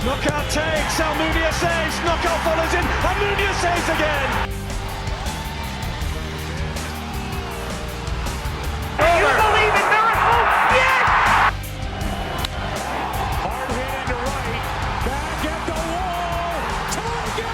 Knockout takes, Almunia saves, knockout follows in, Almunia saves again. You believe in miracles? Yes! Hard hit into right, back at the wall, tie game!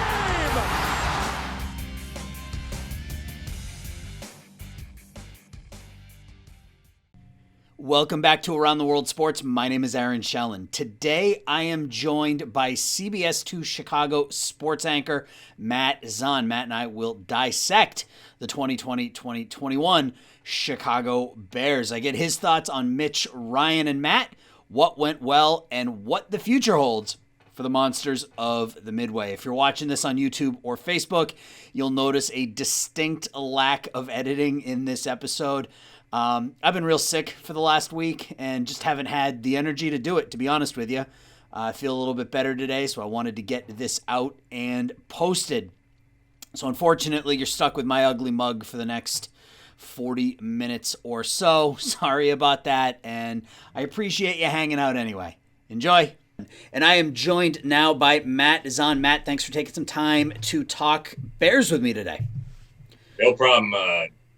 Welcome back to Around the World Sports. My name is Aaron Shellen. Today I am joined by CBS2 Chicago sports anchor Matt Zahn. Matt and I will dissect the 2020-2021 Chicago Bears. I get his thoughts on Mitch, Ryan, and Matt, what went well, and what the future holds for the Monsters of the Midway. If you're watching this on YouTube or Facebook, you'll notice a distinct lack of editing in this episode. I've been real sick for the last week and just haven't had the energy to do it, to be honest with you. I feel a little bit better today, so I wanted to get this out and posted. So unfortunately, you're stuck with my ugly mug for the next 40 minutes or so. Sorry about that, and I appreciate you hanging out anyway. Enjoy. And I am joined now by Matt Zahn. Matt, thanks for taking some time to talk Bears with me today. No problem.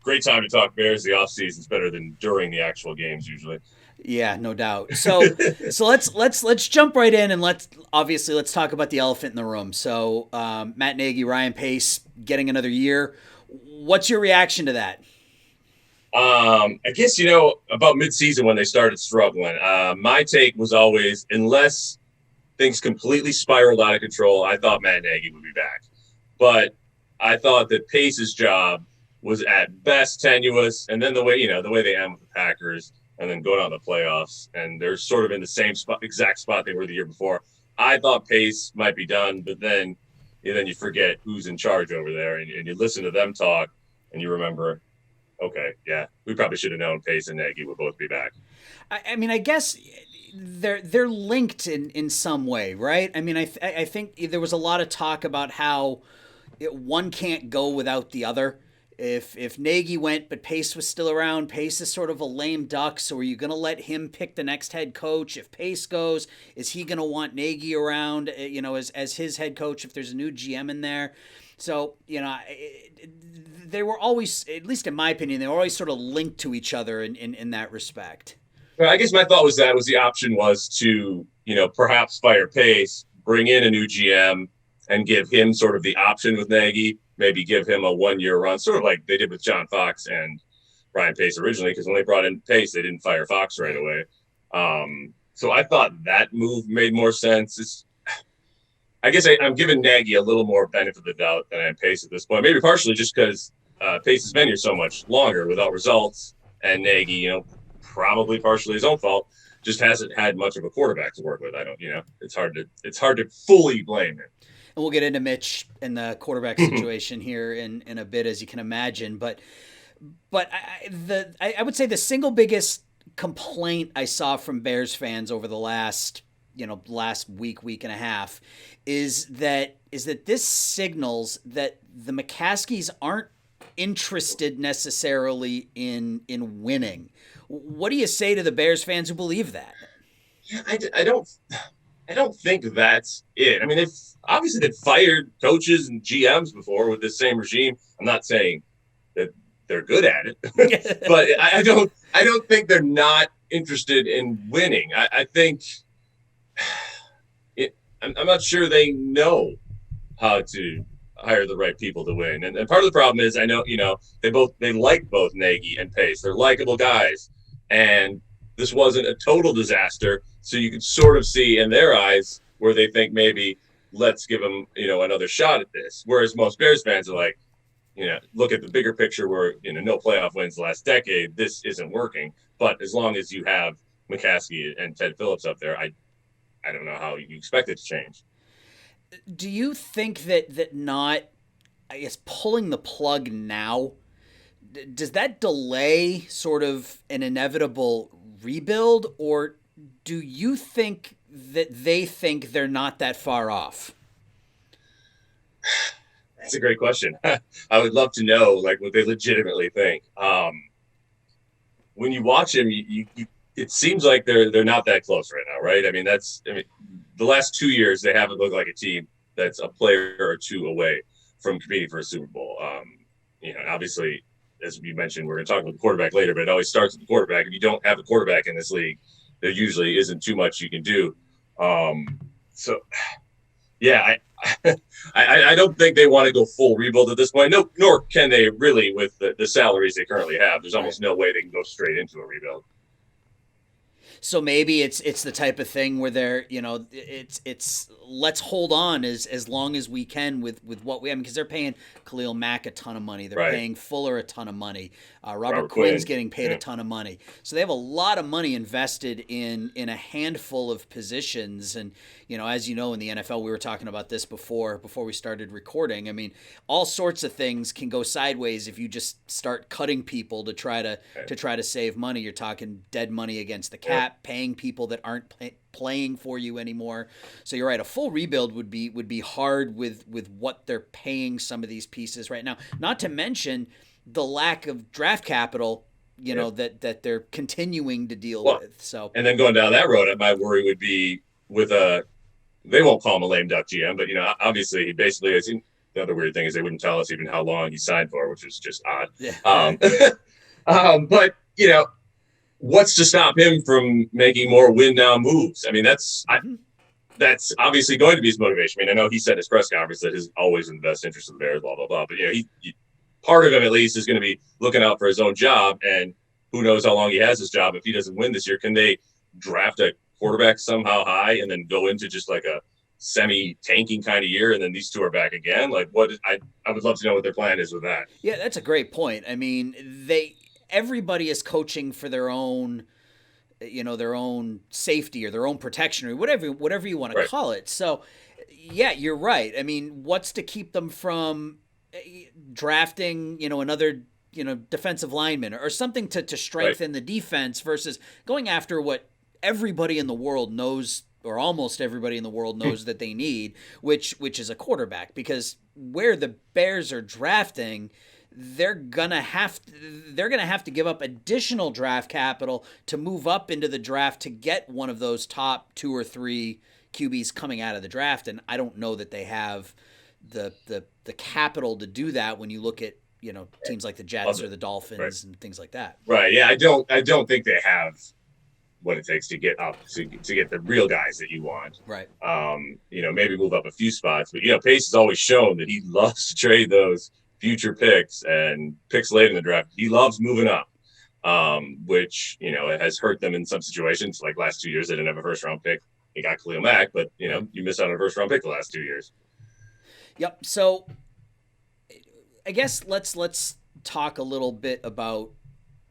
Great time to talk Bears. The offseason's better than during the actual games usually. Yeah, no doubt. So let's jump right in and let's talk about the elephant in the room. So Matt Nagy, Ryan Pace getting another year. What's your reaction to that? I guess, about midseason when they started struggling, my take was always, unless things completely spiraled out of control, I thought Matt Nagy would be back. But I thought that Pace's job was at best tenuous, and then the way they end with the Packers, and then going on the playoffs, and they're sort of in the same exact spot they were the year before. I thought Pace might be done, but then you forget who's in charge over there, and you listen to them talk, and you remember, okay, yeah, we probably should have known Pace and Nagy would both be back. I mean, I guess they're linked in some way, right? I mean, I think there was a lot of talk about how one can't go without the other. If Nagy went, but Pace was still around, Pace is sort of a lame duck. So are you going to let him pick the next head coach? If Pace goes, is he going to want Nagy around, as his head coach if there's a new GM in there? So, they were always, at least in my opinion, they were always sort of linked to each other in that respect. Well, I guess my thought was the option was to, perhaps fire Pace, bring in a new GM, and give him sort of the option with Nagy. Maybe give him a 1-year run, sort of like they did with John Fox and Ryan Pace originally, because when they brought in Pace, they didn't fire Fox right away. So I thought that move made more sense. I guess I'm giving Nagy a little more benefit of the doubt than I am Pace at this point, maybe partially just because Pace has been here so much longer without results, and Nagy, probably partially his own fault, just hasn't had much of a quarterback to work with. It's hard to fully blame him. And we'll get into Mitch and the quarterback situation here in a bit, as you can imagine. But I would say the single biggest complaint I saw from Bears fans over the last week and a half is that this signals that the McCaskies aren't interested necessarily in winning. What do you say to the Bears fans who believe that? Yeah, I don't think that's it. I mean, they've fired coaches and GMs before with this same regime. I'm not saying that they're good at it, but I don't think they're not interested in winning. I think I'm not sure they know how to hire the right people to win. And part of the problem is, I know, they like both Nagy and Pace. They're likable guys. And this wasn't a total disaster. So you could sort of see in their eyes where they think maybe let's give them, another shot at this. Whereas most Bears fans are like, look at the bigger picture where, no playoff wins the last decade. This isn't working. But as long as you have McCaskey and Ted Phillips up there, I don't know how you expect it to change. Do you think that not, I guess, pulling the plug now, does that delay sort of an inevitable rebuild, or do you think that they think they're not that far off? That's a great question. I would love to know, what they legitimately think. When you watch them, it seems like they're not that close right now, right? I mean, the last 2 years, they haven't looked like a team that's a player or two away from competing for a Super Bowl. Obviously, as you mentioned, we're going to talk about the quarterback later, but it always starts with the quarterback. If you don't have a quarterback in this league, there usually isn't too much you can do. I don't think they want to go full rebuild at this point. No, nor can they really with the salaries they currently have. There's almost no way they can go straight into a rebuild. So maybe it's the type of thing where they're, it's let's hold on as long as we can with what we have, because they're paying Khalil Mack a ton of money. They're paying Fuller a ton of money. Robert Quinn's getting paid a ton of money. So they have a lot of money invested in a handful of positions. And, as you know, in the NFL, we were talking about this before we started recording. I mean, all sorts of things can go sideways if you just start cutting people to try to save money. You're talking dead money against the cap, paying people that aren't playing for you anymore. So you're right. A full rebuild would be hard with what they're paying some of these pieces right now. Not to mention the lack of draft capital, that they're continuing to deal with. So, and then going down that road, my worry would be with they won't call him a lame duck GM, but obviously he basically is. The other weird thing is they wouldn't tell us even how long he signed for, which is just odd. Yeah. But what's to stop him from making more win now moves? I mean, that's obviously going to be his motivation. I mean, I know he said in his press conference that his always in the best interest of the Bears, blah, blah, blah. But, he part of him at least is going to be looking out for his own job. And who knows how long he has his job. If he doesn't win this year, can they draft a quarterback somehow high and then go into just like a semi-tanking kind of year, and then these two are back again? Like, what? I would love to know what their plan is with that. Yeah, that's a great point. I mean, everybody is coaching for their own, their own safety or their own protection or whatever you want to call it. So, yeah, you're right. I mean, what's to keep them from drafting, another, defensive lineman or something to strengthen the defense versus going after what everybody in the world knows, or almost everybody in the world knows that they need, which is a quarterback, because where the Bears are drafting, they're gonna have to give up additional draft capital to move up into the draft to get one of those top 2 or 3 QBs coming out of the draft. And I don't know that they have the capital to do that when you look at, teams like the Jets or the Dolphins and things like that. Right. Yeah. I don't think they have what it takes to get up to get the real guys that you want. Right. Maybe move up a few spots, but Pace has always shown that he loves to trade those future picks and picks late in the draft. He loves moving up, which, has hurt them in some situations. Like last 2 years, they didn't have a first round pick. They got Khalil Mack, but you missed out on a first round pick the last 2 years. Yep. So I guess let's talk a little bit about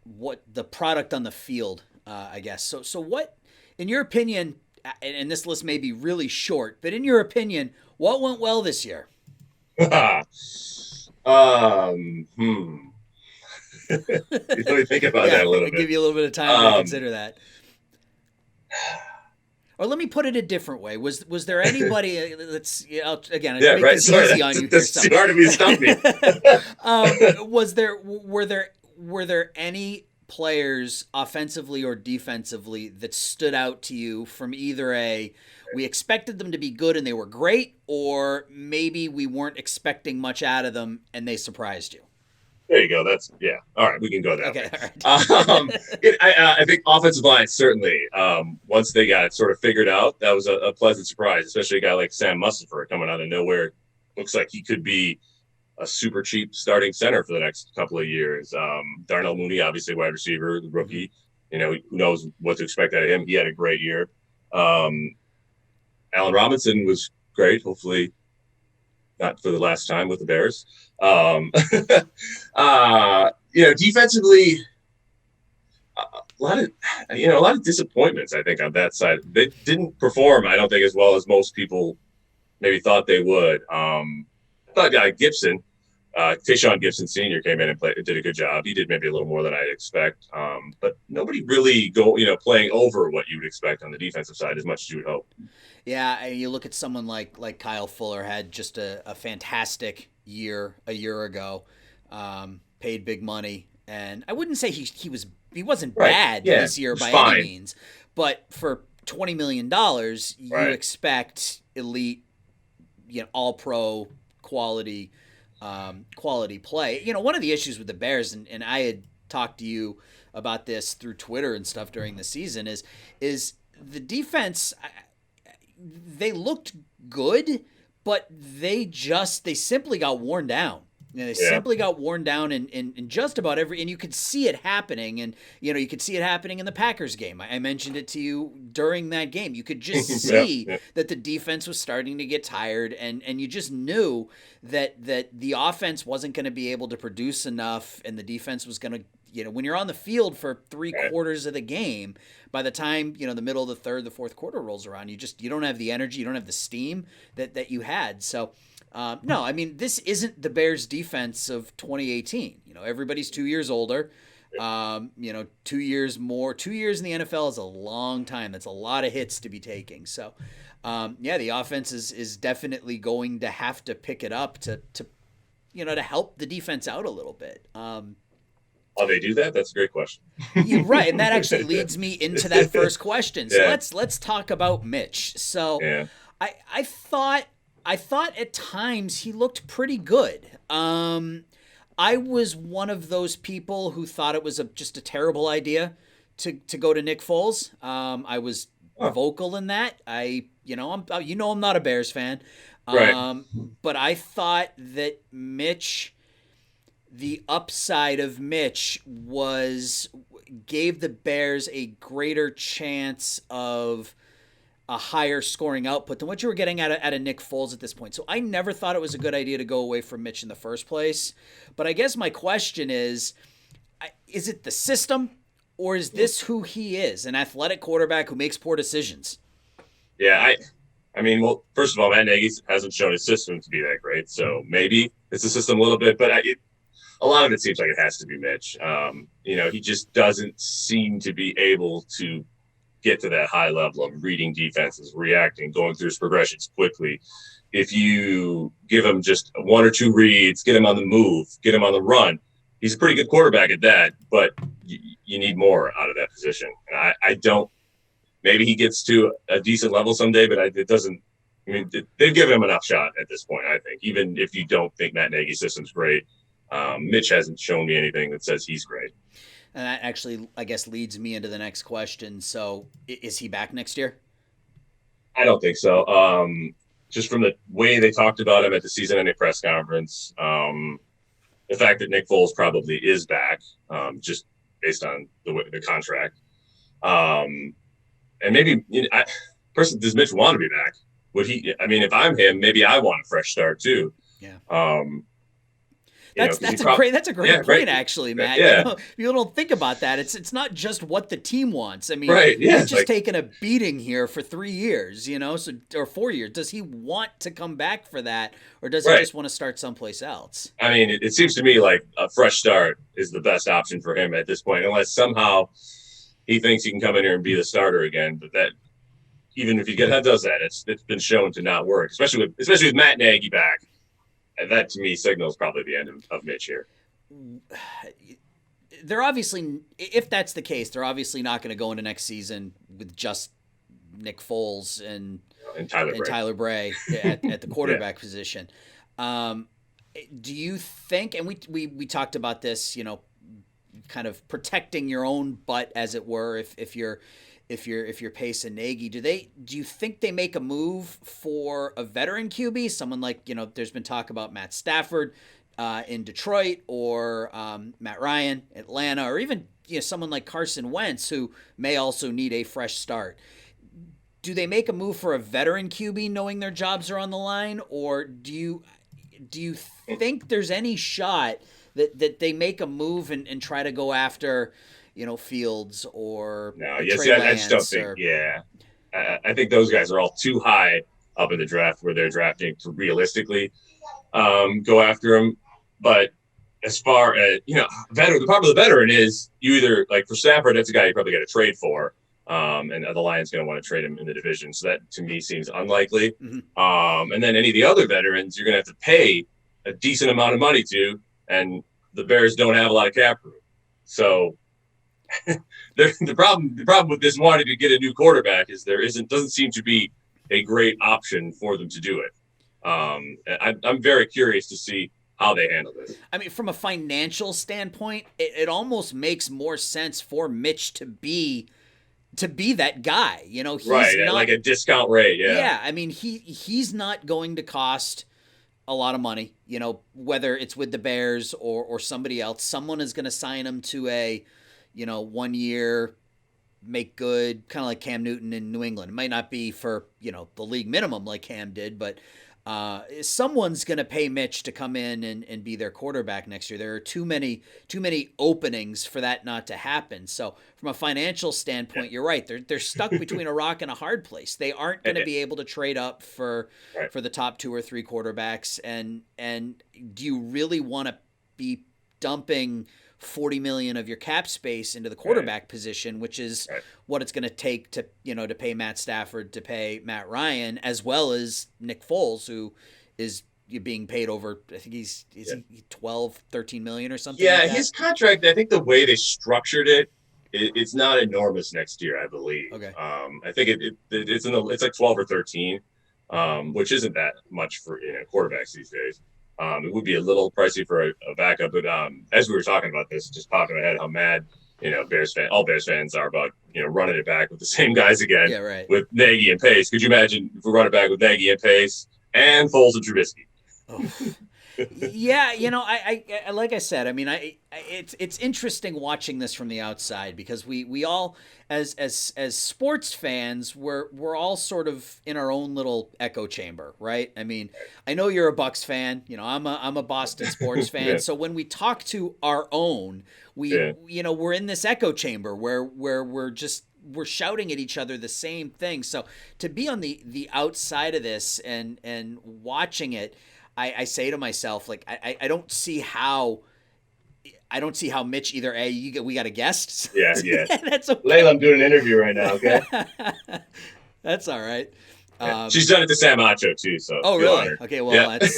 what the product on the field, I guess. So what, in your opinion, and this list may be really short, but in your opinion, what went well this year? Let me think about that a little bit. Give you a little bit of time to consider that. Or let me put it a different way. Was there anybody that's again, make this easy on you. That's too hard to be stumping. Were there any players offensively or defensively that stood out to you from either we expected them to be good and they were great, or maybe we weren't expecting much out of them and they surprised you? There you go. All right, we can go that way. All right. I think offensive line, certainly, once they got it sort of figured out, that was a pleasant surprise, especially a guy like Sam Mustipher coming out of nowhere. Looks like he could be a super cheap starting center for the next couple of years. Darnell Mooney, obviously wide receiver, the rookie. Who knows what to expect out of him. He had a great year. Allen Robinson was great. Hopefully not for the last time with the Bears. Defensively, a lot of disappointments, I think, on that side. They didn't perform, I don't think, as well as most people maybe thought they would. I thought Gibson, Tayshaun Gibson Sr. came in and did a good job. He did maybe a little more than I'd expect. But nobody really playing over what you would expect on the defensive side as much as you would hope. Yeah, you look at someone like Kyle Fuller, had just a fantastic year a year ago, paid big money, and I wouldn't say he wasn't bad this year by any means, but for $20 million, you Right. expect elite, all pro quality, quality play. One of the issues with the Bears, and I had talked to you about this through Twitter and stuff during the season, is the defense. They looked good, but they simply got worn down. They simply got worn down in just about every, and you could see it happening. And, you could see it happening in the Packers game. I mentioned it to you during that game. You could just see that the defense was starting to get tired, and you just knew that the offense wasn't going to be able to produce enough, and the defense was going to, when you're on the field for 3/4 of the game, by the time, the middle of the third, the fourth quarter rolls around, you don't have the energy, you don't have the steam that you had. So, no, I mean, this isn't the Bears defense of 2018. Everybody's 2 years older. 2 years more. 2 years in the NFL is a long time. That's a lot of hits to be taking. So, the offense is definitely going to have to pick it up to help the defense out a little bit. Oh, they do that? That's a great question. You're right, and that actually leads me into that first question. So let's talk about Mitch. So I thought at times he looked pretty good. I was one of those people who thought it was just a terrible idea to go to Nick Foles. I was vocal in that. I'm not a Bears fan. Right. But I thought that the upside of Mitch gave the Bears a greater chance of a higher scoring output than what you were getting out of Nick Foles at this point. So I never thought it was a good idea to go away from Mitch in the first place. But I guess my question is it the system, or is this who he is, an athletic quarterback who makes poor decisions? Yeah, I mean, well, first of all, Matt Nagy hasn't shown his system to be that great. So maybe it's the system a little bit, but a lot of it seems like it has to be Mitch. He just doesn't seem to be able to get to that high level of reading defenses, reacting, going through his progressions quickly. If you give him just one or two reads, get him on the move, get him on the run, he's a pretty good quarterback at that, but you need more out of that position. And I don't, maybe he gets to a decent level someday, but it doesn't, they've given him enough shot at this point, I think, even if you don't think Matt Nagy's system's great. Mitch hasn't shown me anything that says he's great. And that actually, I guess, leads me into the next question. So is he back next year? I don't think so. Just from the way they talked about him at the season-ending press conference, the fact that Nick Foles probably is back, just based on the contract. And maybe, does Mitch want to be back? Would he? I mean, if I'm him, maybe I want a fresh start too. Yeah. That's a great point, actually, Matt. Yeah. You don't think about that. It's not just what the team wants. I mean, he's just taking a beating here for 3 years, or 4 years. Does he want to come back for that, or does he just want to start someplace else? I mean, it seems to me like a fresh start is the best option for him at this point, unless somehow he thinks he can come in here and be the starter again. But that, even if he does that, it's been shown to not work, especially with Matt Nagy back. And that, to me, signals probably the end of Mitch here. They're obviously, if that's the case, they're obviously not going to go into next season with just Nick Foles and Tyler Bray at the quarterback position. Do you think, and we talked about this, kind of protecting your own butt, as it were, if you're Pace and Nagy, do you think they make a move for a veteran QB, someone like, there's been talk about Matt Stafford in Detroit, or Matt Ryan, Atlanta, or even someone like Carson Wentz, who may also need a fresh start? Do they make a move for a veteran QB knowing their jobs are on the line, or do you think there's any shot that they make a move and try to go after Fields or I just don't think. I think those guys are all too high up in the draft where they're drafting to realistically go after him. But as far as the problem with the veteran is, you either, like for Stafford, that's a guy you probably got to trade for, and the Lions going to want to trade him in the division. So that to me seems unlikely. Mm-hmm. And then any of the other veterans, you're going to have to pay a decent amount of money to, and the Bears don't have a lot of cap room. So the problem with this wanting to get a new quarterback is doesn't seem to be a great option for them to do it. I'm very curious to see how they handle this. I mean, from a financial standpoint, it almost makes more sense for Mitch to be that guy. You know, he's right, not, like a discount rate. Yeah. Yeah, I mean, he's not going to cost a lot of money. You know, whether it's with the Bears or somebody else, someone is going to sign him to a 1 year make good, kind of like Cam Newton in New England. It might not be for the league minimum like Cam did, but someone's going to pay Mitch to come in and be their quarterback next year. There are too many openings for that not to happen. So from a financial standpoint, you're right. They're stuck between a rock and a hard place. They aren't going to be able to trade up for the top 2 or 3 quarterbacks. And do you really want to be dumping $40 million of your cap space into the quarterback position, which is what it's going to take to pay Matt Stafford, to pay Matt Ryan, as well as Nick Foles, who is being paid over, I think he's 12, 13 million or something. Yeah, like that. His contract, I think the way they structured it's not enormous next year, I believe. Okay. I think it's like 12 or 13, which isn't that much for quarterbacks these days. It would be a little pricey for a backup, but as we were talking about this, just popped in my head how mad all Bears fans are about running it back with the same guys again. Yeah, right. With Nagy and Pace. Could you imagine if we run it back with Nagy and Pace and Foles and Trubisky? Oh. Yeah, I like I said, I mean, it's interesting watching this from the outside, because we all, as sports fans, we're all sort of in our own little echo chamber, right? I mean, I know you're a Bucks fan, I'm a Boston sports fan, Yeah. so when we talk to our own, we're in this echo chamber where we're shouting at each other the same thing. So to be on the outside of this and watching it, I say to myself, like, I don't see how Mitch either we got a guest. Yeah. That's okay. Layla, I'm doing an interview right now. Okay. That's all right. She's done it to Sam Acho too. So. Oh, really? Honored. Okay. Well, that's.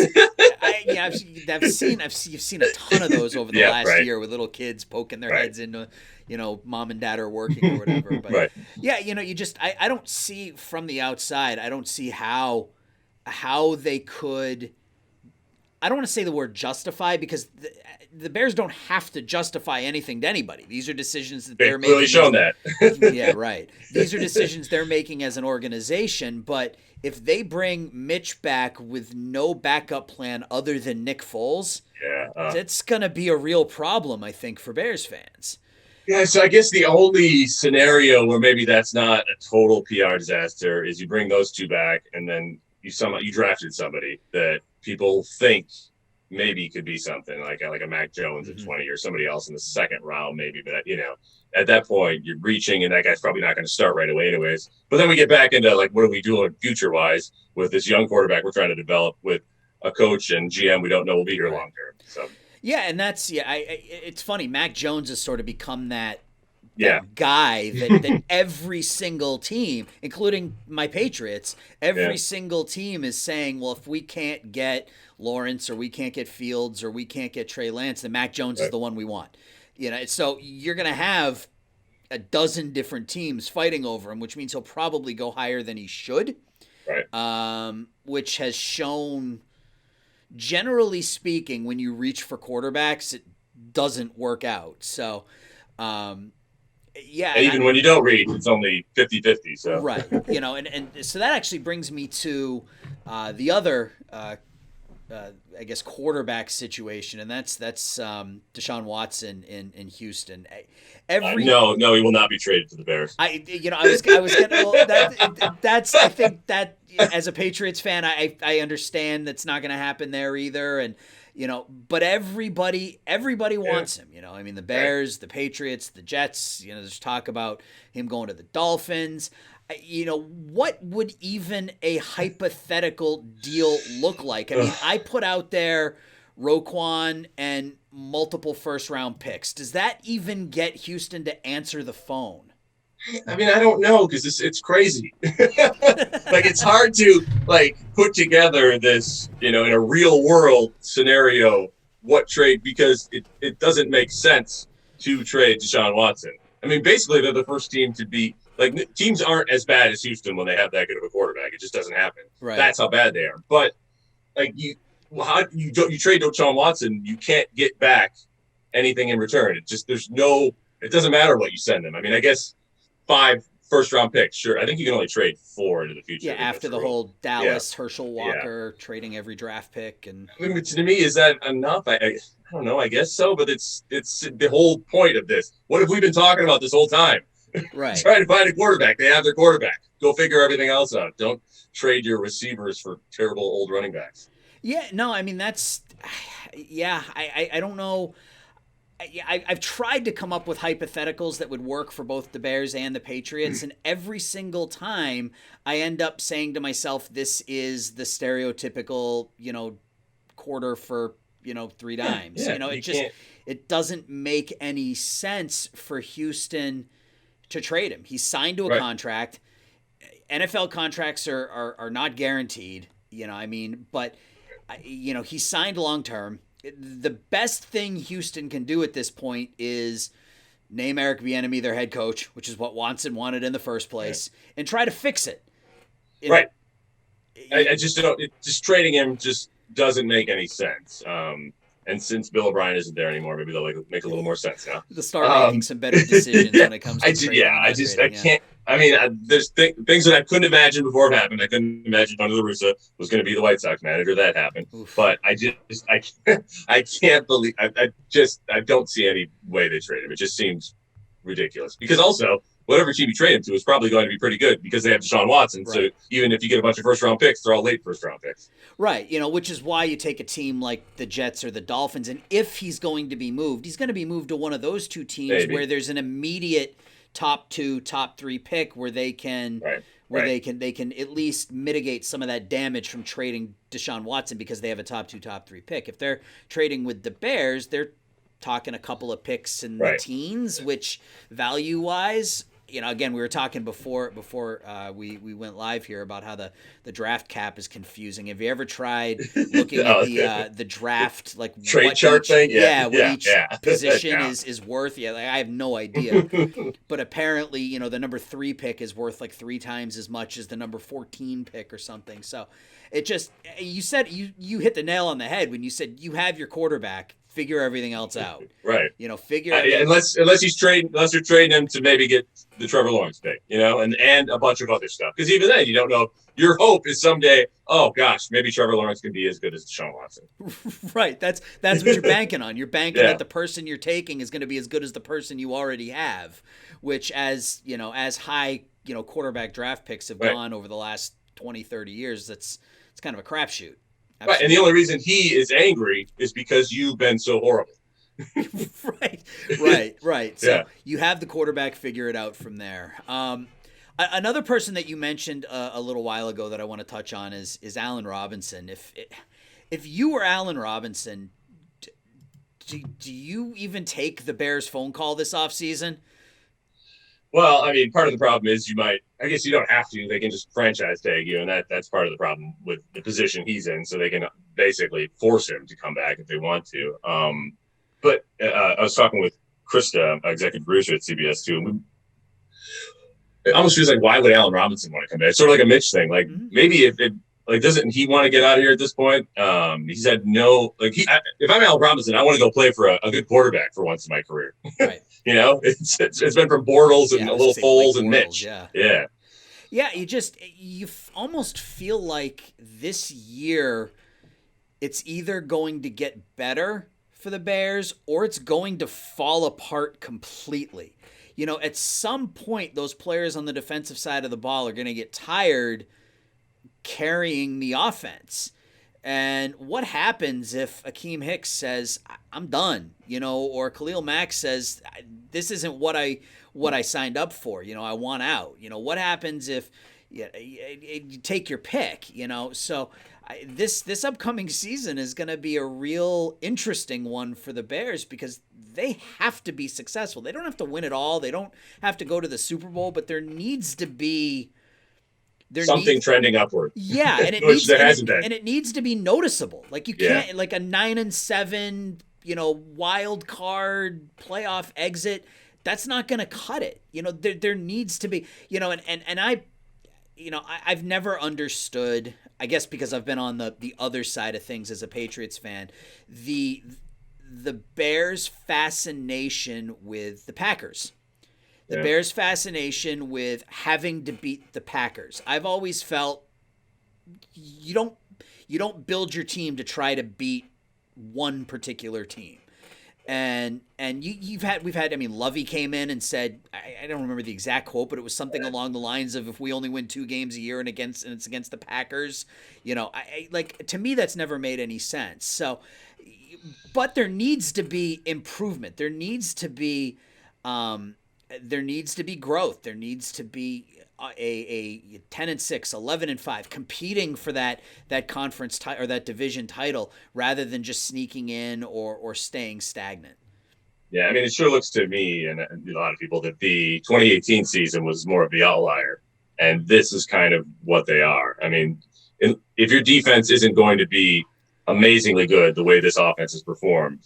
You've seen a ton of those over the last year with little kids poking their heads into, mom and dad are working or whatever. But yeah, I don't see from the outside. I don't see how they could. I don't want to say the word justify, because the Bears don't have to justify anything to anybody. These are decisions that they're making. They've really shown that. Yeah, right. These are decisions they're making as an organization. But if they bring Mitch back with no backup plan other than Nick Foles, that's going to be a real problem, I think, for Bears fans. Yeah, so I guess the only scenario where maybe that's not a total PR disaster is you bring those two back, and then you drafted somebody that people think maybe could be something like a Mac Jones at 20 or somebody else in the second round, maybe. But at that point, you're reaching, and that guy's probably not going to start right away, anyways. But then we get back into like, what are we doing future-wise with this young quarterback we're trying to develop with a coach and GM we don't know will be here long term. So yeah, and that's it's funny. Mac Jones has sort of become that guy that every single team, including my Patriots, every single team is saying, well, if we can't get Lawrence or we can't get Fields or we can't get Trey Lance, then Mac Jones is the one we want. So you're going to have a dozen different teams fighting over him, which means he'll probably go higher than he should. Right. Which has shown, generally speaking, when you reach for quarterbacks, it doesn't work out. So, even when you don't read, it's only 50-50. So right, and so that actually brings me to the other, I guess, quarterback situation, and that's Deshaun Watson in Houston. No, he will not be traded to the Bears. I was gonna. That's I think that as a Patriots fan, I understand that's not going to happen there either, and. But everybody wants him. I mean, the Bears, the Patriots, the Jets. There's talk about him going to the Dolphins. What would even a hypothetical deal look like? I mean, I put out there Roquan and multiple first-round picks. Does that even get Houston to answer the phone? I mean, I don't know, because it's crazy. Like, it's hard to put together this, in a real world scenario, what trade, because it doesn't make sense to trade Deshaun Watson. I mean, basically, they're the first team to be like teams aren't as bad as Houston when they have that good of a quarterback. It just doesn't happen. Right. That's how bad they are. But like you trade Deshaun Watson, you can't get back anything in return. It just it doesn't matter what you send them. I mean, I guess 5 first-round picks, sure. I think you can only trade 4 into the future. Yeah, after the whole Dallas Herschel Walker trading every draft pick, and I mean, to me, is that enough? I don't know. I guess so, but it's the whole point of this. What have we been talking about this whole time? Right. Trying to find a quarterback. They have their quarterback. Go figure everything else out. Don't trade your receivers for terrible old running backs. Yeah, no, I mean that's, yeah, I don't know. I've tried to come up with hypotheticals that would work for both the Bears and the Patriots, and every single time I end up saying to myself, this is the stereotypical, quarter for, 3 dimes. It doesn't make any sense for Houston to trade him. He's signed to a contract. NFL contracts are not guaranteed, but he's signed long term. The best thing Houston can do at this point is name Eric Bieniemy their head coach, which is what Watson wanted in the first place, and try to fix it. I just don't. Just trading him just doesn't make any sense. And since Bill O'Brien isn't there anymore, maybe they'll make a little more sense now. They'll start making some better decisions when it comes to trading. I can't. I mean, there's things that I couldn't imagine before it happened. I couldn't imagine Tony La Russa was going to be the White Sox manager. That happened. Oof. But I can't believe. I don't see any way they trade him. It just seems ridiculous. Because also, whatever team you trade him to is probably going to be pretty good because they have Deshaun Watson. Right. So even if you get a bunch of first-round picks, they're all late first-round picks. Right. Which is why you take a team like the Jets or the Dolphins, and if he's going to be moved, he's going to be moved to one of those two teams where there's an immediate top 2, top 3 pick where they can they can at least mitigate some of that damage from trading Deshaun Watson because they have a top 2, top 3 pick. If they're trading with the Bears, they're talking a couple of picks in the teens, which value-wise, again, we were talking before we went live here about how the draft cap is confusing. Have you ever tried looking at the draft, like trade chart thing? Each position is worth? Yeah, I have no idea. But apparently, the number 3 pick is worth like 3 times as much as the number 14 pick or something. So it just, you said you hit the nail on the head when you said you have your quarterback. Figure everything else out. Right. Figure unless you're trading him to maybe get the Trevor Lawrence pick, and a bunch of other stuff. Because even then, you don't know. Your hope is someday, oh gosh, maybe Trevor Lawrence can be as good as Deshaun Watson. Right. That's what you're banking on. You're banking that the person you're taking is going to be as good as the person you already have, which as high, quarterback draft picks have gone over the last 20, 30 years, it's kind of a crapshoot. Absolutely. Right, and the only reason he is angry is because you've been so horrible. Right. So you have the quarterback, figure it out from there. Another person that you mentioned a little while ago that I want to touch on is Allen Robinson. If you were Allen Robinson, do you even take the Bears phone call this offseason? Well, I mean, part of the problem is I guess you don't have to. They can just franchise tag you, and that's part of the problem with the position he's in. So they can basically force him to come back if they want to. But I was talking with Krista, executive producer at CBS too, and it almost feels like, why would Allen Robinson want to come back? It's sort of like a Mitch thing. Like maybe doesn't he want to get out of here at this point? He's had if I'm Allen Robinson, I want to go play for a good quarterback for once in my career. Right. It's been from Bortles and a little Foles and Mitch. Yeah. You almost feel like this year it's either going to get better for the Bears or it's going to fall apart completely. At some point, those players on the defensive side of the ball are going to get tired carrying the offense. And what happens if Akeem Hicks says, I'm done, or Khalil Mack says, this isn't what I signed up for, I want out. What happens if you take your pick, So this upcoming season is going to be a real interesting one for the Bears because they have to be successful. They don't have to win it all. They don't have to go to the Super Bowl, but there needs to be something trending upward. Yeah, and it needs and it needs to be noticeable. Like you can't like a 9-7, wild card playoff exit. that's not going to cut it. There needs to be, I've never understood, I guess because I've been on the other side of things as a Patriots fan, the Bears' fascination with the Packers. The Bears' fascination with having to beat the Packers. I've always felt you don't build your team to try to beat one particular team. And we've had Lovey came in and said, I don't remember the exact quote, but it was something along the lines of, if we only win 2 games a year and it's against the Packers, to me that's never made any sense. So, but there needs to be improvement. There needs to be growth. There needs to be a 10-6, 11-5, competing for that conference or that division title, rather than just sneaking in or staying stagnant. Yeah, I mean, it sure looks to me and a lot of people that the 2018 season was more of the outlier, and this is kind of what they are. I mean, if your defense isn't going to be amazingly good the way this offense has performed,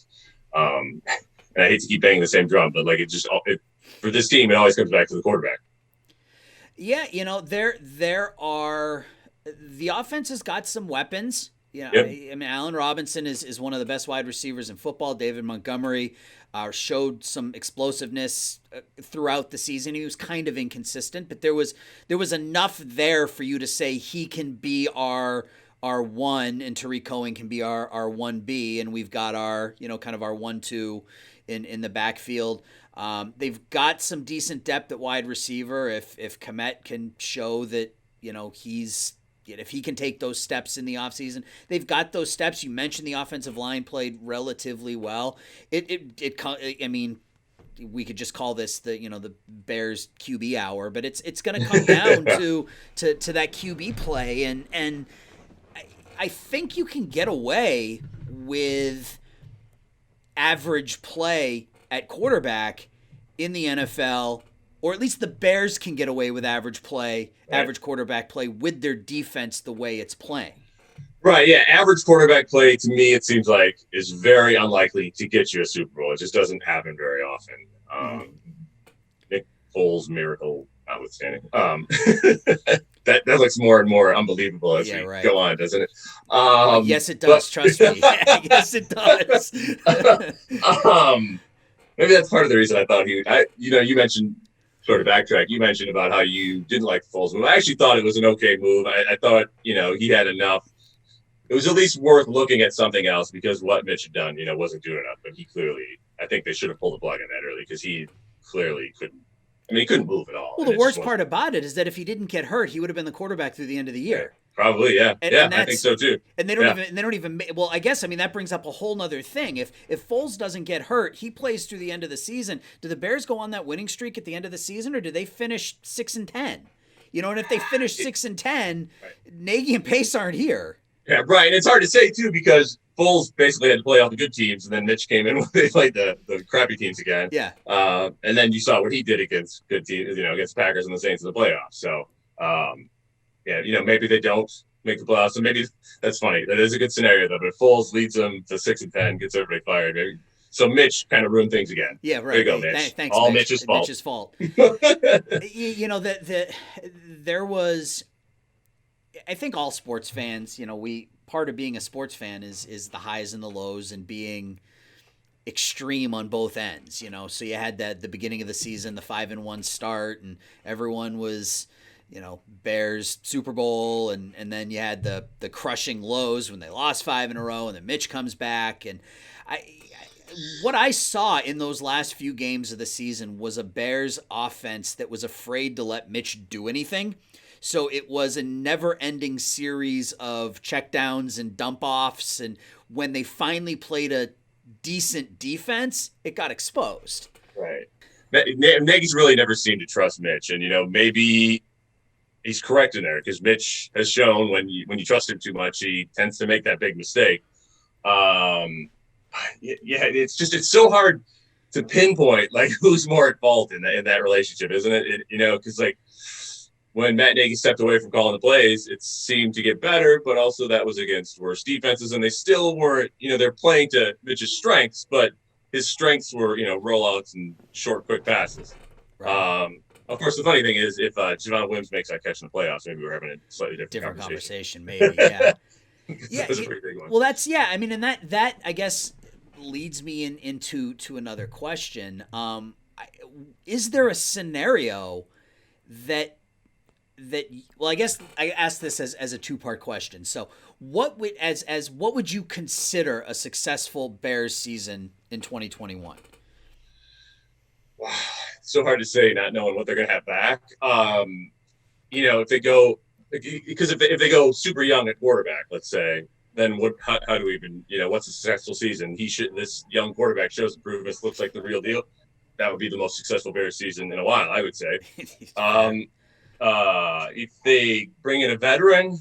and I hate to keep banging the same drum, but for this team, it always comes back to the quarterback. Yeah, the offense has got some weapons. Yep. I mean, Allen Robinson is one of the best wide receivers in football. David Montgomery showed some explosiveness throughout the season. He was kind of inconsistent, but there was enough there for you to say he can be our 1, and Tariq Cohen can be our 1B, and we've got our kind of our 1-2 in the backfield. They've got some decent depth at wide receiver. If Kmet can show that if he can take those steps in the offseason, they've got those steps. You mentioned the offensive line played relatively well. I mean, we could just call this the Bears QB hour, but it's going to come down to that QB play, and I think you can get away with average play at quarterback in the NFL, or at least the Bears can get away with average quarterback play with their defense the way it's playing. Right, yeah. Average quarterback play, to me, it seems like, is very unlikely to get you a Super Bowl. It just doesn't happen very often. Nick Foles' miracle notwithstanding. That looks more and more unbelievable as we go on, doesn't it? Yes, it does. Trust me. Yes, it does. Maybe that's part of the reason I thought you mentioned, sort of backtrack, you mentioned about how you didn't like the Foles move. I actually thought it was an okay move. I thought, he had enough. It was at least worth looking at something else, because what Mitch had done, wasn't good enough. But I think they should have pulled the plug on that early, because he clearly couldn't. I mean, he couldn't move at all. Well, the worst part about it is that if he didn't get hurt, he would have been the quarterback through the end of the year. Probably, yeah. And I think so too. And they don't even. Well, I guess that brings up a whole nother thing. If Foles doesn't get hurt, he plays through the end of the season. Do the Bears go on that winning streak at the end of the season, or do they finish 6-10? And if they finish 6-10, Nagy and Pace aren't here. Yeah, right. And it's hard to say too, because Foles basically had to play all the good teams, and then Mitch came in when they played the crappy teams again. Yeah. And then you saw what he did against good teams, against Packers and the Saints in the playoffs. So, maybe they don't make the playoffs. So maybe that's funny. That is a good scenario, though. But if Foles leads them to 6-10, gets everybody fired, maybe. So Mitch kind of ruined things again. Yeah, right. There you go, Mitch. Thanks, all Mitch. Mitch's fault. Mitch's fault. There was. I think all sports fans, part of being a sports fan is the highs and the lows and being extreme on both ends, So you had the beginning of the season, the 5-1 start, and everyone was, Bears Super Bowl, and then you had the crushing lows when they lost 5 in a row, and then Mitch comes back, and what I saw in those last few games of the season was a Bears offense that was afraid to let Mitch do anything. So it was a never-ending series of checkdowns and dump-offs, and when they finally played a decent defense, it got exposed. Right. Nagy's really never seemed to trust Mitch, and maybe he's correct in there, because Mitch has shown when you trust him too much, he tends to make that big mistake. It's so hard to pinpoint who's more at fault in that relationship, isn't it? Because when Matt Nagy stepped away from calling the plays, it seemed to get better, but also that was against worse defenses, and they still weren't, they're playing to Mitch's strengths, but his strengths were, rollouts and short, quick passes. Right. Of course, the funny thing is, if Javon Williams makes that catch in the playoffs, maybe we're having a slightly different conversation. Maybe, yeah. Yeah, that's a pretty big one. Well, that's I mean, and that I guess leads me into another question. Is there a scenario that well, I guess I asked this as a two-part question. So, what would you consider a successful Bears season in 2021? Wow, it's so hard to say, not knowing what they're going to have back. If they go, because if they go super young at quarterback, let's say, then how do we even, what's a successful season? This young quarterback shows improvements, looks like the real deal. That would be the most successful Bears season in a while, I would say. If they bring in a veteran,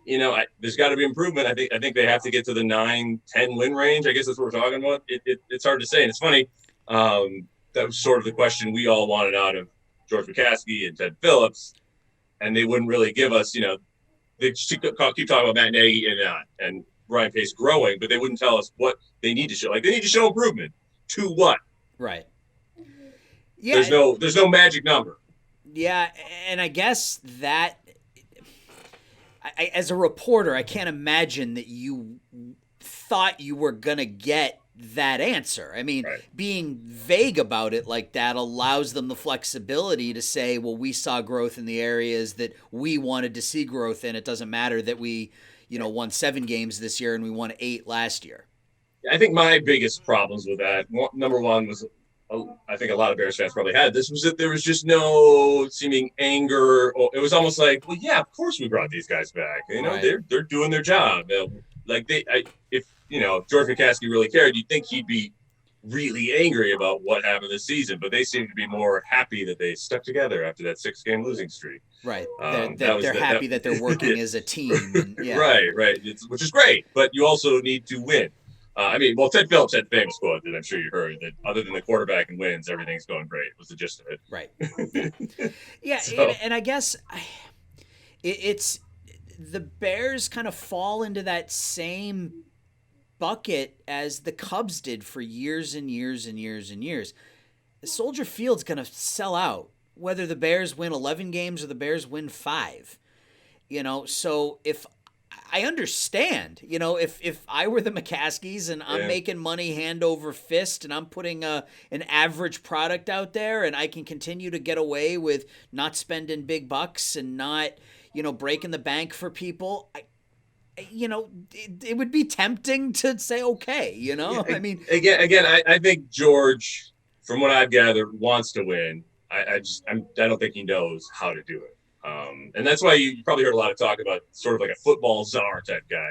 there's got to be improvement. I think they have to get to the 9-10 win range. I guess that's what we're talking about. It's hard to say, and it's funny. That was sort of the question we all wanted out of George McCaskey and Ted Phillips, and they wouldn't really give us. They keep talking about Matt Nagy and Ryan Pace growing, but they wouldn't tell us what they need to show. Like, they need to show improvement to what? Right. Yeah. There's no magic number. Yeah, and I guess that as a reporter, I can't imagine that you thought you were going to get that answer. I mean, right. Being vague about it like that allows them the flexibility to say, well, we saw growth in the areas that we wanted to see growth in. It doesn't matter that we, won 7 games this year and we won 8 last year. I think my biggest problems with that, number one was, I think a lot of Bears fans probably had this, was that there was just no seeming anger. It was almost like, well, yeah, of course we brought these guys back. Right. They're doing their job. If George McCaskey really cared, you'd think he'd be really angry about what happened this season. But they seem to be more happy that they stuck together after that 6-game losing streak. Right. They're happy that they're working as a team. And, yeah. Right. Which is great, but you also need to win. Ted Phillips had the famous quote that I'm sure you heard, that other than the quarterback and wins, everything's going great, was the gist of it. Right. Yeah, and I guess it's the Bears kind of fall into that same bucket as the Cubs did for years and years and years and years. Soldier Field's going to sell out, whether the Bears win 11 games or the Bears win 5. So if I understand, if I were the McCaskies and I'm making money hand over fist and I'm putting an average product out there and I can continue to get away with not spending big bucks and not, breaking the bank for people, it would be tempting to say, okay, Yeah, I mean, again, I think George, from what I've gathered, wants to win. I don't think he knows how to do it. And that's why you probably heard a lot of talk about sort of like a football czar type guy.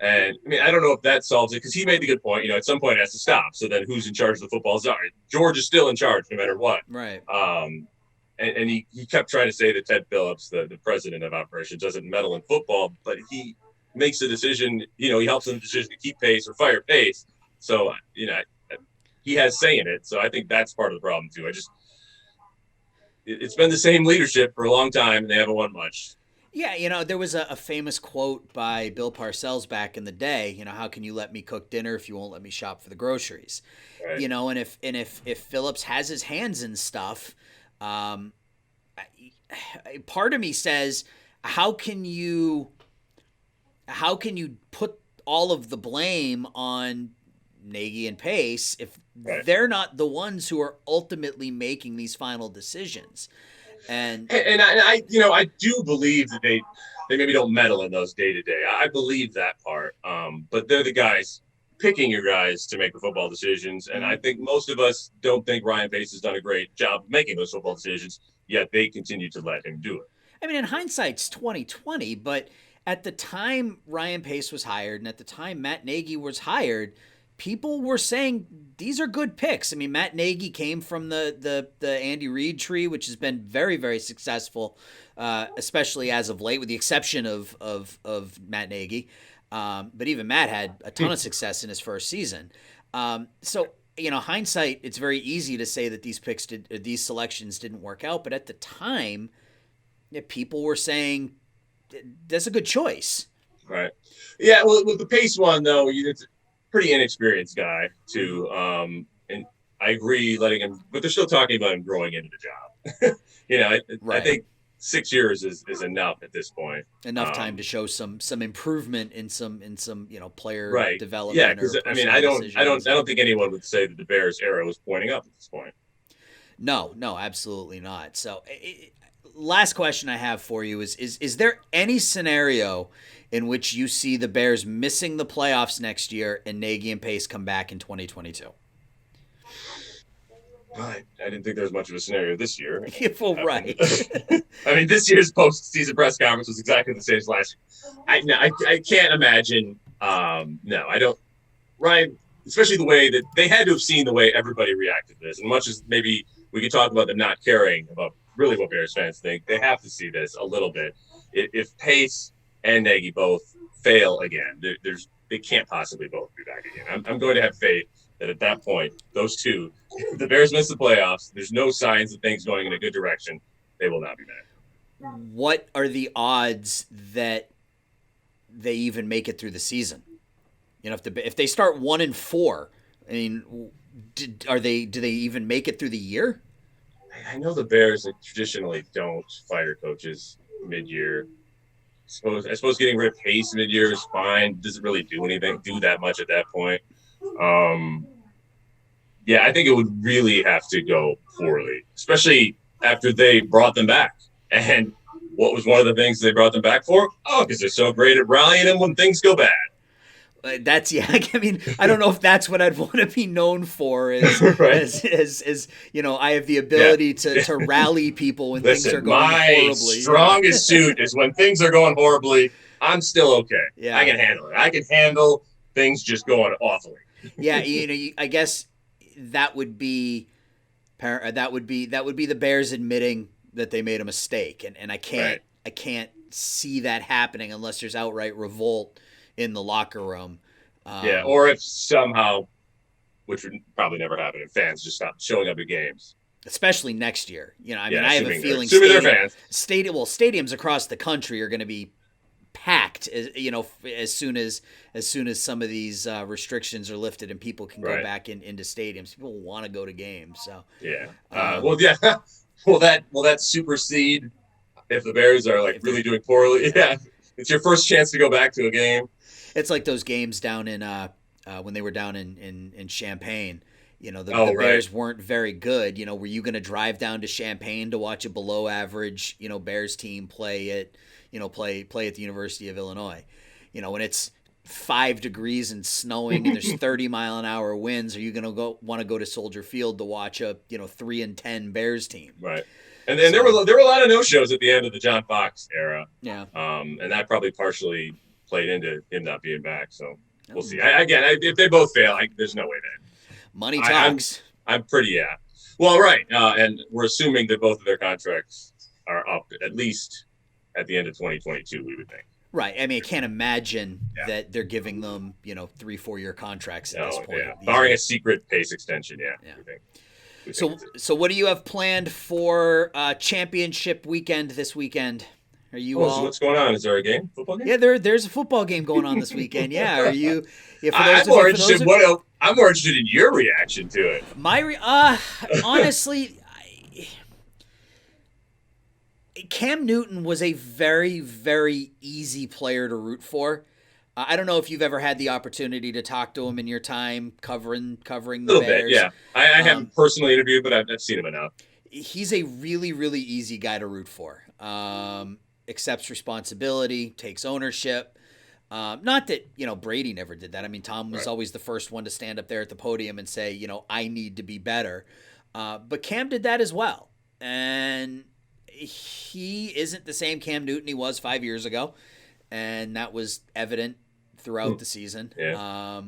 And I mean, I don't know if that solves it, because he made the good point, at some point it has to stop. So then who's in charge of the football czar? George is still in charge no matter what. Right. And he kept trying to say that Ted Phillips, the president of operations, doesn't meddle in football, but he makes a decision, he helps in the decision to keep pace or fire pace. So, he has say in it. So I think that's part of the problem too. It's been the same leadership for a long time, and they haven't won much. Yeah, there was a famous quote by Bill Parcells back in the day. How can you let me cook dinner if you won't let me shop for the groceries? Right. And if Phillips has his hands in stuff, part of me says, how can you put all of the blame on Nagy and Pace if they're not the ones who are ultimately making these final decisions? And I do believe that they maybe don't meddle in those day to day. I believe that part. But they're the guys picking your guys to make the football decisions. And I think most of us don't think Ryan Pace has done a great job of making those football decisions, yet they continue to let him do it. I mean, in hindsight's 2020, but at the time Ryan Pace was hired and at the time Matt Nagy was hired, people were saying these are good picks. I mean, Matt Nagy came from the Andy Reid tree, which has been very, very successful, especially as of late, with the exception of Matt Nagy. But even Matt had a ton of success in his first season. So, hindsight, it's very easy to say that these selections didn't work out. But at the time, people were saying that's a good choice. Right. Yeah. Well, with the Pace one, though, pretty inexperienced guy too. And I agree letting him, but they're still talking about him growing into the job. I think 6 years is enough at this point. Enough time to show some improvement in some player development. Yeah, because I mean, I don't think anyone would say that the Bears era was pointing up at this point. No, absolutely not. So, last question I have for you is there any scenario in which you see the Bears missing the playoffs next year and Nagy and Pace come back in 2022? I didn't think there was much of a scenario this year. Well, right. I mean, this year's post-season press conference was exactly the same as last year. I can't imagine. No, I don't. Ryan, especially the way that they had to have seen the way everybody reacted to this. And much as maybe we could talk about them not caring about really what Bears fans think, they have to see this a little bit. If Pace and Nagy both fail again, they can't possibly both be back again. I'm going to have faith that at that point, those two, the Bears miss the playoffs. There's no signs of things going in a good direction. They will not be back. What are the odds that they even make it through the season? If they start 1-4, I mean, do they even make it through the year? I know the Bears traditionally don't fire coaches mid-year. I suppose getting rid of Pace mid-year is fine. Doesn't really do that much at that point. Yeah, I think it would really have to go poorly, especially after they brought them back. And what was one of the things they brought them back for? Oh, because they're so great at rallying them when things go bad. I mean, I don't know if that's what I'd want to be known for as I have the ability to rally people when things are going horribly. My strongest suit is when things are going horribly. I'm still okay. Yeah. I can handle it. I can handle things just going awfully. Yeah, I guess that would be the Bears admitting that they made a mistake, and I can't see that happening unless there's outright revolt in the locker room. Or if somehow, which would probably never happen, if fans just stop showing up at games. Especially next year. I have a feeling stadiums across the country are going to be packed, as soon as some of these restrictions are lifted and people can go back into stadiums. People want to go to games. So will that supersede if the Bears are really doing poorly? Yeah, it's your first chance to go back to a game. It's like those games down in when they were down in Champaign. The Bears weren't very good. Were you going to drive down to Champaign to watch a below average Bears team play at the University of Illinois? When it's 5 degrees and snowing and there's 30-mile-an-hour winds, are you going to want to go to Soldier Field to watch a 3-10 Bears team? Right. And then there were a lot of no-shows at the end of the John Fox era. Yeah. And that probably partially played into him not being back. So we'll see. If they both fail, there's no way that money talks. I'm pretty well, right. And we're assuming that both of their contracts are up at least at the end of 2022. We would think. Right. I mean, I can't imagine that they're giving them 3-4 year contracts at this point. Yeah. Barring a secret Pace extension. Yeah. We think. So what do you have planned for championship weekend this weekend? Are you so what's going on? Is there a game? Football game? Yeah, there's a football game going on this weekend. Yeah. Are you? I'm more interested in your reaction to it. Honestly, Cam Newton was a very, very easy player to root for. I don't know if you've ever had the opportunity to talk to him in your time covering the Bears. A little bit, yeah. I haven't personally interviewed, but I've seen him enough. He's a really, really easy guy to root for. Accepts responsibility, takes ownership. Not that, Brady never did that. I mean, Tom was always the first one to stand up there at the podium and say, I need to be better. But Cam did that as well. And he isn't the same Cam Newton he was 5 years ago. And that was evident throughout the season. Yeah.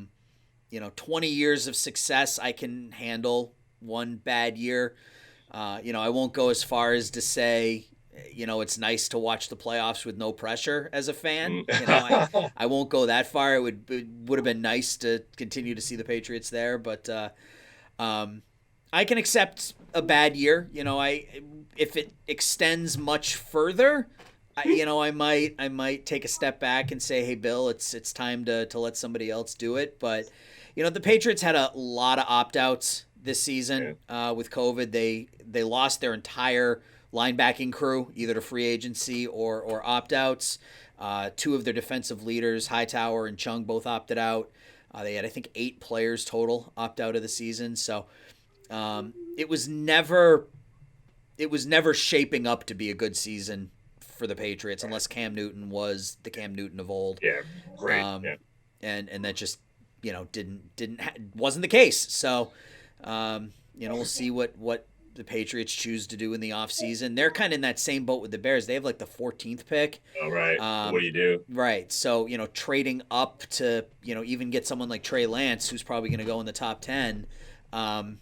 20 years of success, I can handle one bad year. I won't go as far as to say, it's nice to watch the playoffs with no pressure as a fan. I won't go that far. It would have been nice to continue to see the Patriots there, but I can accept a bad year. If it extends much further, I might take a step back and say, hey, Bill, it's time to let somebody else do it. But the Patriots had a lot of opt-outs this season with COVID. They lost their entire linebacking crew, either to free agency or opt-outs. Two of their defensive leaders, Hightower and Chung, both opted out. They had, I think, 8 players total opt out of the season. So it was never shaping up to be a good season for the Patriots unless Cam Newton was the Cam Newton of old. Yeah, great. And that just wasn't the case. So we'll see what the Patriots choose to do in the offseason. They're kind of in that same boat with the Bears. They have like the 14th pick. Oh, right. What do you do? Right. So, trading up to, even get someone like Trey Lance, who's probably going to go in the top 10. I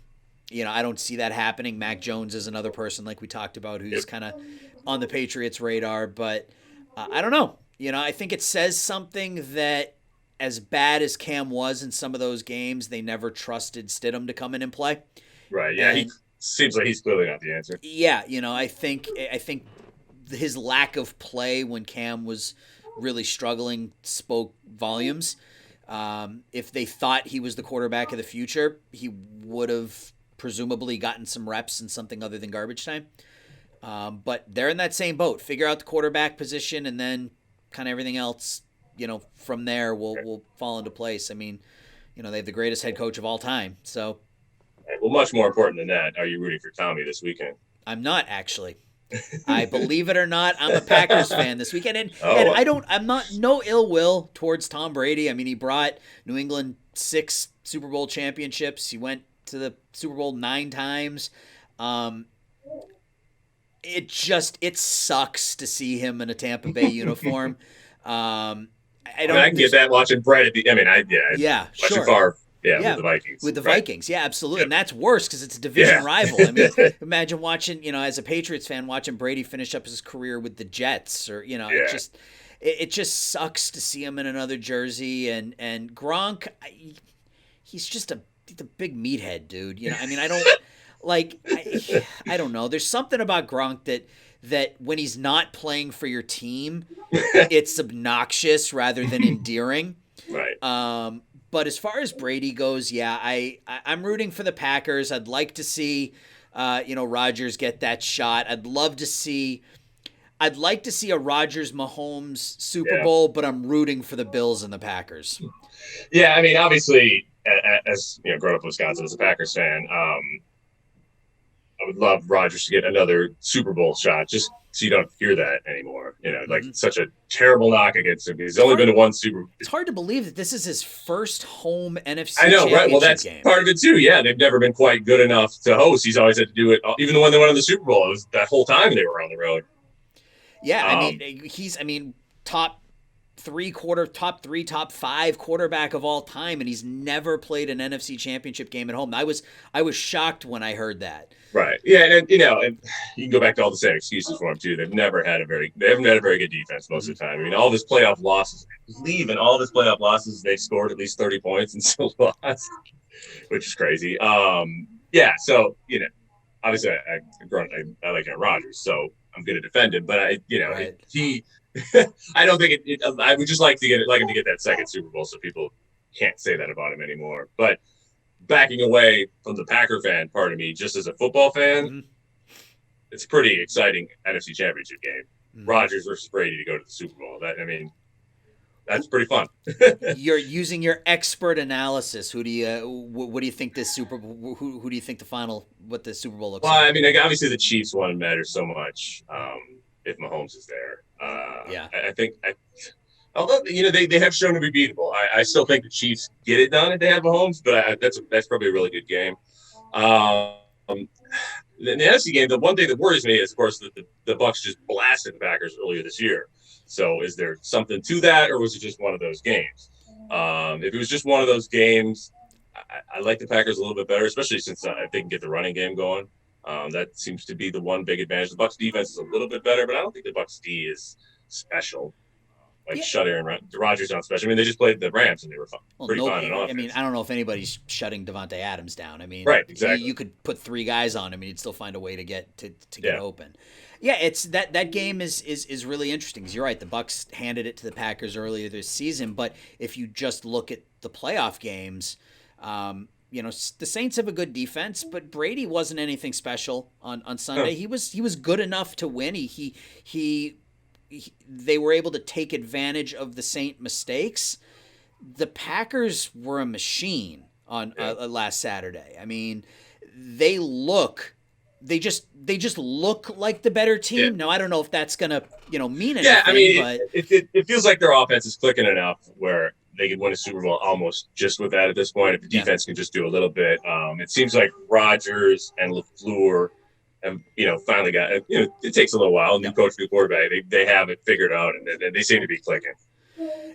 don't see that happening. Mac Jones is another person like we talked about who's kind of on the Patriots radar, but I don't know. I think it says something that as bad as Cam was in some of those games, they never trusted Stidham to come in and play. Right. Yeah. He seems like he's clearly not the answer. Yeah. I think his lack of play when Cam was really struggling spoke volumes. If they thought he was the quarterback of the future, he would have presumably gotten some reps in something other than garbage time. But they're in that same boat. Figure out the quarterback position, and then kind of everything else, from there will fall into place. I mean, they have the greatest head coach of all time. So, well, much more important than that, are you rooting for Tommy this weekend? I'm not actually. I believe it or not, I'm a Packers fan this weekend, and I'm not no ill will towards Tom Brady. I mean, he brought New England 6 Super Bowl championships. He went to the Super Bowl 9 times. It sucks to see him in a Tampa Bay uniform. I can get that watching Brett at the. Sure. Favre, with the Vikings. With the Vikings, yeah, absolutely, and that's worse because it's a division rival. I mean, imagine watching, as a Patriots fan, watching Brady finish up his career with the Jets, or it just sucks to see him in another jersey. And Gronk, he's just a big meathead, dude. I mean, I don't I don't know. There's something about Gronk that when he's not playing for your team, it's obnoxious rather than endearing. Right. But as far as Brady goes, I'm rooting for the Packers. I'd like to see, Rodgers get that shot. I'd like to see a Rodgers-Mahomes Super Bowl, but I'm rooting for the Bills and the Packers. Yeah, I mean, obviously, as growing up in Wisconsin as a Packers fan, I would love Rodgers to get another Super Bowl shot, just so you don't hear that anymore. Such a terrible knock against him. He's only been to one Super Bowl. It's hard to believe that this is his first home NFC I know, championship right? Well, that's game. Part of it too. Yeah, they've never been quite good enough to host. He's always had to do it, even when they went on the Super Bowl. It was that whole time they were on the road. Yeah, he's top 3, top 5 quarterback of all time, and he's never played an NFC championship game at home. I was shocked when I heard that. Right. Yeah, and you can go back to all the same excuses for him too. They haven't had a very good defense most of the time. I mean, all of his playoff losses, they've scored at least 30 points and still lost, which is crazy. So obviously I like Aaron Rodgers, so I'm going to defend him, but I don't think I would just like him to get that second Super Bowl, so people can't say that about him anymore. But backing away from the Packer fan part of me, just as a football fan, it's a pretty exciting NFC Championship game. Rodgers versus Brady to go to the Super Bowl. That's pretty fun. You're using your expert analysis. What do you think this Super Bowl? Who do you think what the Super Bowl looks like? Well, I mean, obviously the Chiefs one matters so much if Mahomes is there. I think. Although they have shown to be beatable, I still think the Chiefs get it done if they have Mahomes. But that's probably a really good game. The NFC game, the one thing that worries me is, of course, that the Bucs just blasted the Packers earlier this year. So is there something to that, or was it just one of those games? If it was just one of those games, I like the Packers a little bit better, especially since they can get the running game going. That seems to be the one big advantage. The Bucs defense is a little bit better, but I don't think the Bucs D is special. Shut Aaron Rodgers down special. I mean, they just played the Rams and they were pretty fine on offense. I mean, I don't know if anybody's shutting Davante Adams down. I mean, right, exactly. You could put 3 guys on him and you'd still find a way to get open. Yeah, it's that game is really interesting. 'Cause you're right. The Bucks handed it to the Packers earlier this season, but if you just look at the playoff games, the Saints have a good defense, but Brady wasn't anything special on Sunday. Oh. He was good enough to win. They were able to take advantage of the Saint mistakes. The Packers were a machine on last Saturday. I mean, they just look like the better team. Yeah. Now I don't know if that's gonna mean anything. Yeah, I mean, but it feels like their offense is clicking enough where they could win a Super Bowl almost just with that at this point. If the defense can just do a little bit, it seems like Rodgers and LaFleur have finally got it. It takes a little while. New coach, new quarterback. They have it figured out, and they seem to be clicking.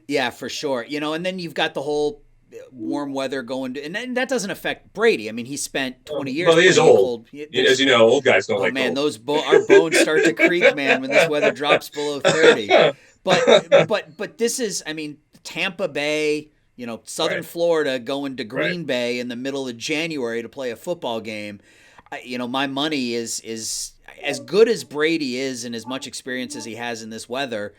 Yeah, for sure. And then you've got the whole warm weather going to, and that doesn't affect Brady. I mean, he spent 20 years. Well, he is old. Cold. As you know, old guys don't like man, cold. our bones start to creak, man, when this weather drops below 30. But this is, I mean, Tampa Bay, Southern Florida going to Green Bay in the middle of January to play a football game. My money is as good as Brady is and as much experience as he has in this weather.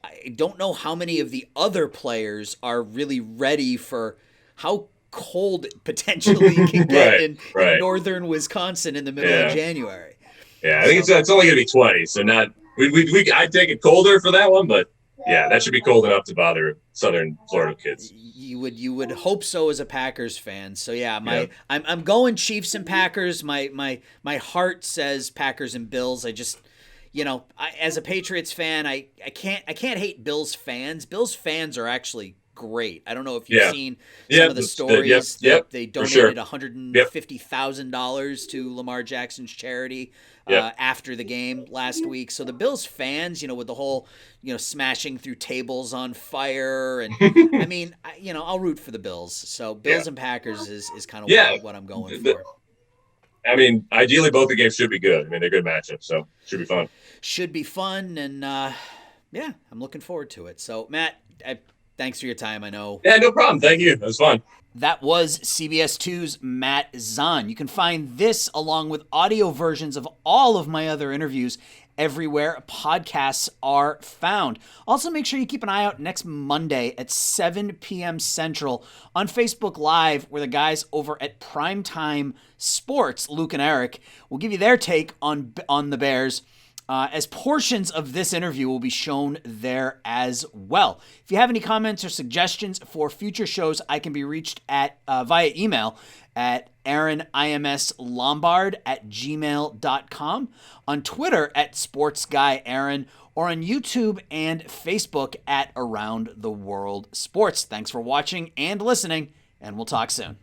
I don't know how many of the other players are really ready for how cold it potentially can get in northern Wisconsin in the middle of January. Yeah, I think it's only going to be 20, so not I'd take it colder for that one, but yeah, that should be cold enough to bother Southern Florida kids. You would hope so as a Packers fan. So yeah, I'm going Chiefs and Packers. My heart says Packers and Bills. I just as a Patriots fan, I can't hate Bills fans. Bills fans are actually great. I don't know if you've seen some of the stories that they donated $150,000 to Lamar Jackson's charity after the game last week. So the Bills fans, with the whole, smashing through tables on fire, and I mean, I'll root for the Bills. So Bills and Packers is kind of what I'm going for. I mean, ideally, both the games should be good. I mean, they're good matchups, so should be fun. Should be fun, and I'm looking forward to it. So, Matt, thanks for your time. I know. Yeah, no problem. Thank you. It was fun. That was CBS 2's Matt Zahn. You can find this along with audio versions of all of my other interviews everywhere podcasts are found. Also, make sure you keep an eye out next Monday at 7 p.m. Central on Facebook Live, where the guys over at Primetime Sports, Luke and Eric, will give you their take on the Bears, as portions of this interview will be shown there as well. If you have any comments or suggestions for future shows, I can be reached at via email at aaronimslombard@gmail.com, on Twitter at SportsGuyAaron, or on YouTube and Facebook at Around the World Sports. Thanks for watching and listening, and we'll talk soon.